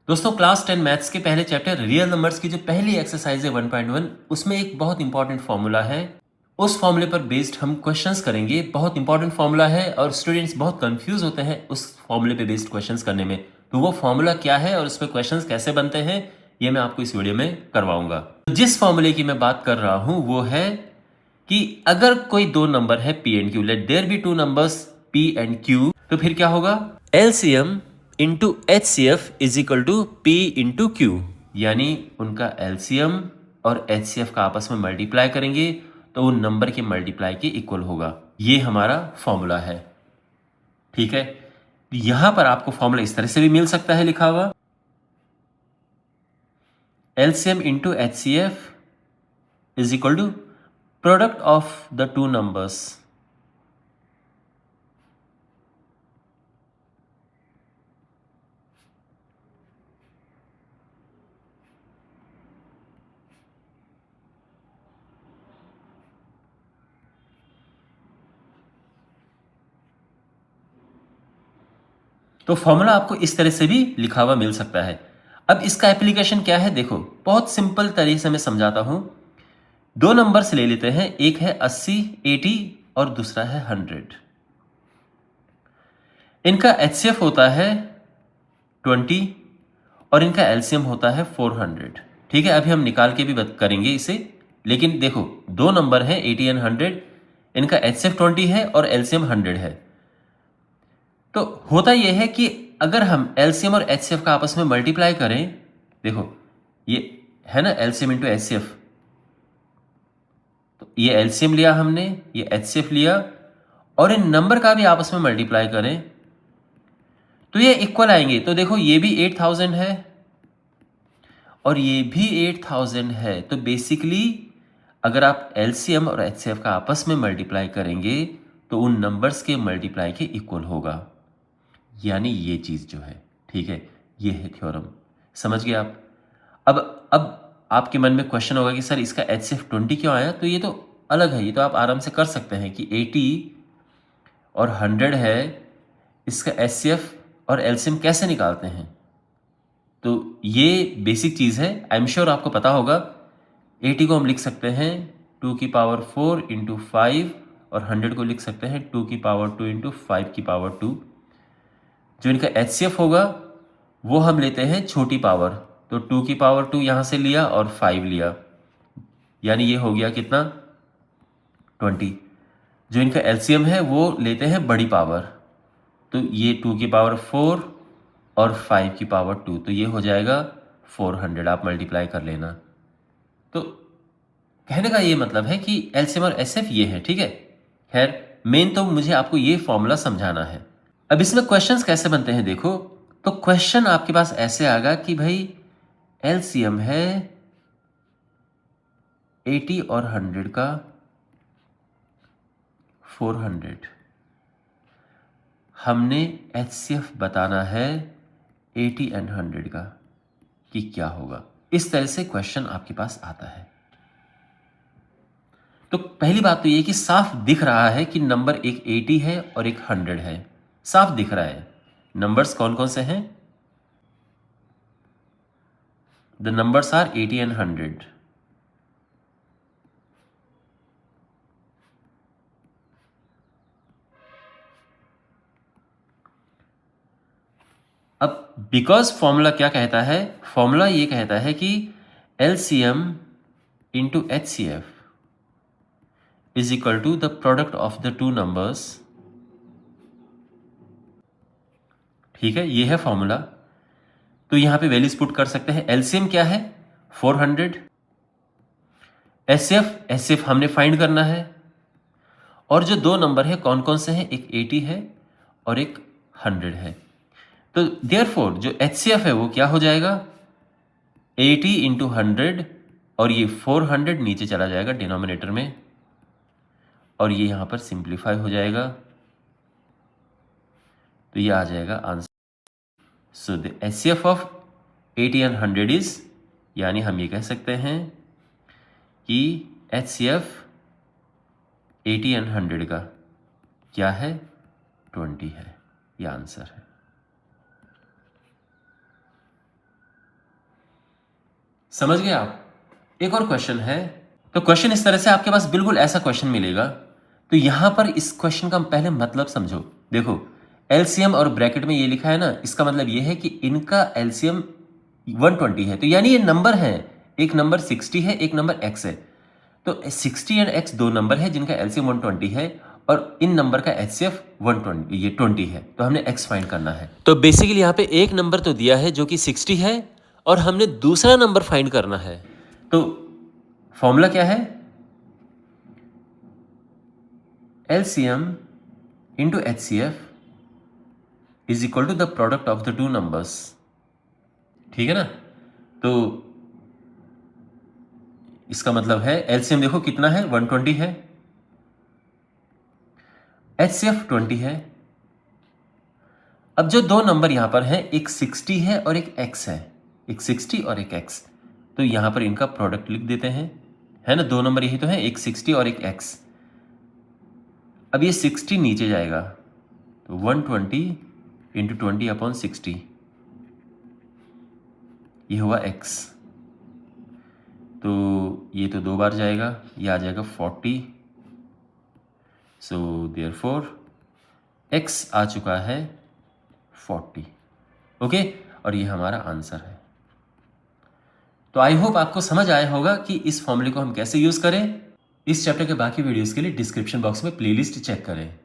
दोस्तों class 10 maths के पहले चैप्टर रियल नंबर्स की जो पहली एक्सरसाइज है 1.1 उसमें एक बहुत इंपॉर्टेंट फॉर्मूला है। उस फॉर्मूले पर बेस्ड हम क्वेश्चंस करेंगे। बहुत इंपॉर्टेंट फॉर्मूला है और स्टूडेंट्स बहुत कंफ्यूज होते हैं उस फॉर्मूले पे बेस्ड क्वेश्चंस करने में। तो वो फॉर्मूला क्या है और उसमें क्वेश्चंस कैसे बनते हैं ये मैं आपको इस वीडियो में करवाऊंगा। जिस फॉर्मूले की मैं बात कर रहा हूं वो है कि अगर कोई दो नंबर है P and Q, let there be two numbers P and Q, तो फिर क्या होगा? LCM into HCF is equal to P into Q, यानी उनका LCM और HCF का आपस में मल्टीप्लाई करेंगे तो उन नंबर के मल्टीप्लाई के इक्वल होगा। ये हमारा फॉर्मूला है, ठीक है। यहां पर आपको फॉर्मूला इस तरह से भी मिल सकता है लिखा हुआ, LCM into HCF is equal to product of the two numbers. तो फॉर्मूला आपको इस तरह से भी लिखा हुआ मिल सकता है। अब इसका एप्लीकेशन क्या है देखो, बहुत सिंपल तरीके से मैं समझाता हूं। दो नंबर्स ले लेते हैं, एक है 80 80 और दूसरा है 100। इनका HCF होता है 20 और इनका LCM होता है 400। ठीक है, अभी हम निकाल के भी करेंगे इसे, लेकिन देखो दो नंबर हैं 80 एंड 100, इनका HCF 20 है और LCM 100 है। तो होता यह है कि अगर हम LCM और HCF का आपस में मल्टीप्लाई करें, देखो ये है ना LCM इंटू HCF, तो ये LCM लिया हमने, ये HCF लिया, और इन नंबर का भी आपस में मल्टीप्लाई करें तो ये इक्वल आएंगे। तो देखो ये भी 8000 है और ये भी 8000 है। तो बेसिकली अगर आप LCM और HCF का आपस में मल्टीप्लाई करेंगे तो उन नंबर्स के मल्टीप्लाई के इक्वल होगा, यानी ये चीज़ जो है, ठीक है, ये है थ्योरम। समझ गए आप? अब आपके मन में क्वेश्चन होगा कि सर इसका HCF 20 क्यों आया? तो ये तो अलग है, ये तो आप आराम से कर सकते हैं कि 80 और 100 है, इसका HCF और LCM कैसे निकालते हैं। तो ये बेसिक चीज़ है, आई एम श्योर आपको पता होगा। 80 को हम लिख सकते हैं 2 की पावर 4 इंटू 5 और 100 को लिख सकते हैं 2 की पावर 2 इंटू 5 की पावर 2। जो इनका HCF होगा वो हम लेते हैं छोटी पावर, तो 2 की पावर 2 यहाँ से लिया और 5 लिया, यानी ये हो गया कितना? 20। जो इनका LCM है वो लेते हैं बड़ी पावर, तो ये 2 की पावर 4 और 5 की पावर 2, तो ये हो जाएगा 400। आप मल्टीप्लाई कर लेना। तो कहने का ये मतलब है कि LCM और HCF ये है, ठीक है। खैर मेन तो मुझे आपको ये फॉर्मूला समझाना है। अब इसमें क्वेश्चंस कैसे बनते हैं देखो, तो क्वेश्चन आपके पास ऐसे आएगा कि भाई LCM है 80 और 100 का 400, हमने HCF बताना है 80 एंड 100 का कि क्या होगा। इस तरह से क्वेश्चन आपके पास आता है। तो पहली बात तो ये कि साफ दिख रहा है कि नंबर एक 80 है और एक 100 है, साफ दिख रहा है। नंबर्स कौन कौन से हैं? The numbers are 80 and 100। अब बिकॉज फॉर्मूला क्या कहता है? फॉर्मूला ये कहता है कि LCM into HCF is equal to the product of the two numbers. ठीक है, ये है फॉर्मूला। तो यहां पे वैल्यूज पुट कर सकते हैं। LCM क्या है? 400। HCF हमने फाइंड करना है। और जो दो नंबर है कौन कौन से हैं? एक 80 है और एक 100 है। तो देयरफॉर जो HCF है वो क्या हो जाएगा? 80 इंटू 100, और ये 400 नीचे चला जाएगा डिनोमिनेटर में, और ये यहां पर सिंप्लीफाई हो जाएगा, तो ये आ जाएगा answer. So the HCF of 80 and 100 is, यानी हम ये कह सकते हैं कि HCF 80 एंड 100 का क्या है? 20 है। ये आंसर है। समझ गए आप? एक और क्वेश्चन है। तो क्वेश्चन इस तरह से आपके पास बिल्कुल ऐसा क्वेश्चन मिलेगा। तो यहां पर इस क्वेश्चन का पहले मतलब समझो। देखो एलसीएम और ब्रैकेट में ये लिखा है ना, इसका मतलब ये है कि इनका एलसीएम 120 है। तो यानी ये नंबर है, एक नंबर 60 है, एक नंबर x है। तो 60 एंड x दो नंबर है जिनका एलसीएम 120 है और इन नंबर का एचसीएफ 120 ये 20 है। तो हमने x फाइंड करना है। तो बेसिकली यहाँ पे एक नंबर तो दिया है जो कि 60 है और हमने दूसरा नंबर फाइंड करना है। तो फॉर्मूला क्या है? LCM into HCF is equal to the product of the two numbers। ठीक है ना? तो इसका मतलब है LCM देखो कितना है, 120 है, HCF 20 है। अब जो दो नंबर यहां पर हैं, एक 60 है और एक x है, एक 60 और एक x। तो यहां पर इनका प्रोडक्ट लिख देते हैं, है ना? दो नंबर यही तो है, एक 60 और एक x। अब ये 60 नीचे जाएगा तो 120 इंटू 20/60 ये हुआ x। तो ये तो दो बार जाएगा, ये आ जाएगा 40। सो देयरफॉर x आ चुका है 40। ओके, और ये हमारा आंसर है। तो आई होप आपको समझ आया होगा कि इस फॉर्मूले को हम कैसे यूज करें। इस चैप्टर के बाकी वीडियोस के लिए डिस्क्रिप्शन बॉक्स में प्लेलिस्ट चेक करें।